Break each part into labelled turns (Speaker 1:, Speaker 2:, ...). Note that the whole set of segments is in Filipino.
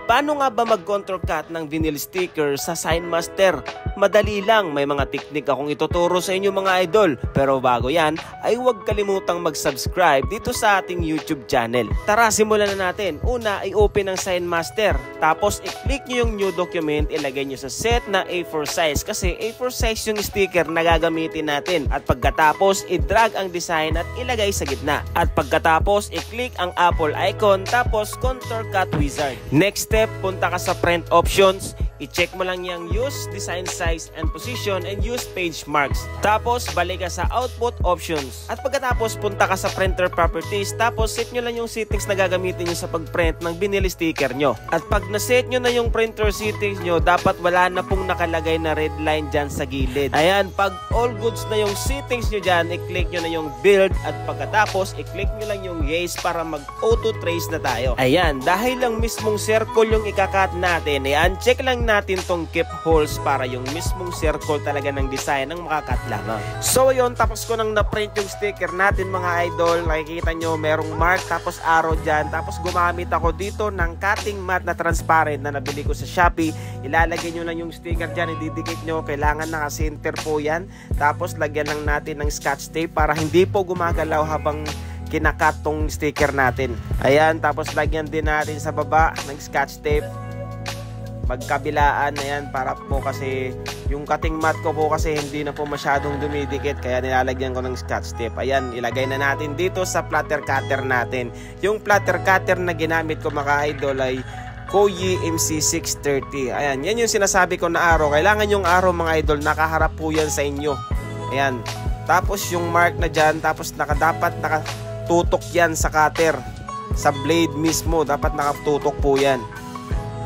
Speaker 1: Paano nga ba mag-contour cut ng vinyl sticker sa SignMaster? Madali lang, may mga teknik akong ituturo sa inyo mga idol. Pero bago yan, ay huwag kalimutang mag-subscribe dito sa ating YouTube channel. Tara, simulan na natin. Una ay open ang SignMaster. Tapos i-click nyo yung new document, ilagay nyo sa set na A4 size. Kasi A4 size yung sticker na gagamitin natin. At pagkatapos, i-drag ang design at ilagay sa gitna. At pagkatapos, i-click ang Apple icon, tapos contour cut wizard. Next step, punta ka sa print options, i-check mo lang yung use design size and position and use page marks. Tapos balik ka sa output options. At pagkatapos punta ka sa printer properties, tapos set nyo lang yung settings na gagamitin nyo sa pagprint ng vinyl sticker nyo. At pag na-set nyo na yung printer settings nyo, dapat wala na pong nakalagay na red line dyan sa gilid. Ayan, pag all goods na yung settings nyo dyan, i-click nyo na yung build at pagkatapos i-click nyo lang yung yes para mag-auto trace na tayo. Ayan, dahil lang mismong circle yung ikakat natin, ayan, check lang natin tong keep holes para yung mismong circle talaga ng design ang makakat lamang. So yun, tapos ko nang na-print yung sticker natin mga idol. Nakikita nyo merong mark tapos arrow dyan. Tapos gumamit ako dito ng cutting mat na transparent na nabili ko sa Shopee. Ilalagay nyo lang yung sticker dyan, ididikit nyo. Kailangan naka-center po yan. Tapos lagyan lang natin ng scotch tape para hindi po gumagalaw habang kinakat tong sticker natin. Ayan, tapos lagyan din natin sa baba ng scotch tape magkabilaan na yan para po kasi yung cutting mat ko po kasi hindi na po masyadong dumidikit kaya nilalagyan ko ng scotch tape. Ayan, ilagay na natin dito sa platter cutter natin. Yung platter cutter na ginamit ko mga idol ay Koyi MC630. Ayan, yan yung sinasabi ko na arrow. Kailangan yung arrow mga idol nakaharap po yan sa inyo. Ayan, tapos yung mark na dyan, tapos dapat nakatutok yan sa cutter, sa blade mismo, dapat nakatutok po yan.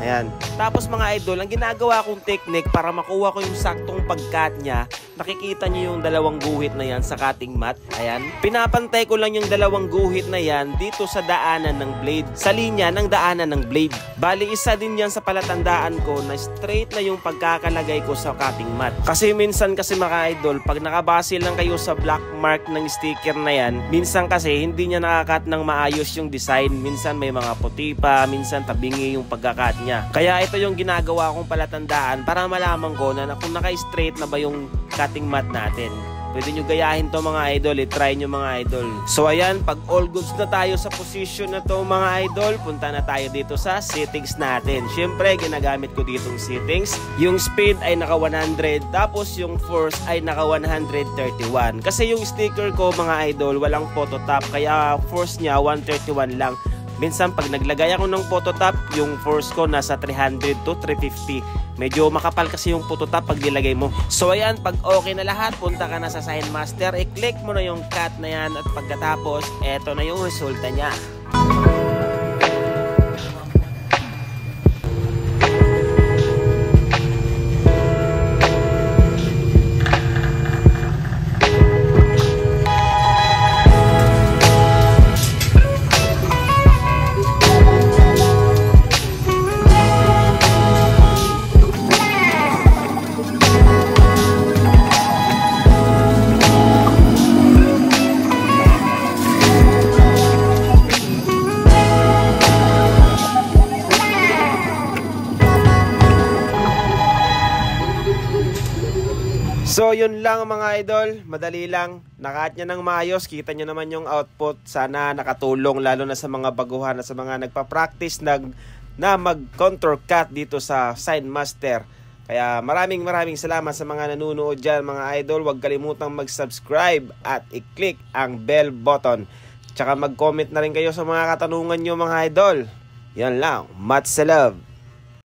Speaker 1: Ayan. Tapos mga idol, ang ginagawa kong technique para makuha ko yung saktong pag-cut niya, nakikita nyo yung dalawang guhit na yan sa cutting mat. Ayan. Pinapantay ko lang yung dalawang guhit na yan dito sa daanan ng blade. Sa linya ng daanan ng blade. Bali, isa din yan sa palatandaan ko na straight na yung pagkakalagay ko sa cutting mat. Kasi minsan kasi mga idol, pag nakabase lang kayo sa black mark ng sticker na yan, minsan kasi hindi niya nakakat ng maayos yung design. Minsan may mga puti pa, minsan tabingi yung pagkakat niya. Kaya ito yung ginagawa kong palatandaan para malaman ko na kung naka-straight na ba yung cutting mat natin. Pwede nyo gayahin to mga idol, i-try nyo mga idol. So ayan, pag all goods na tayo sa position na to mga idol, punta na tayo dito sa settings natin. Syempre, ginagamit ko ditong settings. Yung speed ay naka 100, tapos yung force ay naka 131. Kasi yung sticker ko mga idol, walang phototop, kaya force niya 131 lang. Minsan pag naglagay ako ng phototop, yung force ko nasa 300 to 350. Medyo makapal kasi yung phototop pag nilagay mo. So ayan, pag okay na lahat, punta ka na sa SignMaster, i-click mo na yung cut na yan at pagkatapos, eto na yung resulta niya. So yun lang mga idol, madali lang, nakat niya ng maayos, kita nyo naman yung output, sana nakatulong lalo na sa mga baguhan at sa mga nagpa-practice na mag-contour cut dito sa SignMaster. Kaya maraming salamat sa mga nanonood dyan mga idol, huwag kalimutang mag-subscribe at i-click ang bell button. Tsaka mag-comment na rin kayo sa mga katanungan nyo mga idol. Yan lang, much love!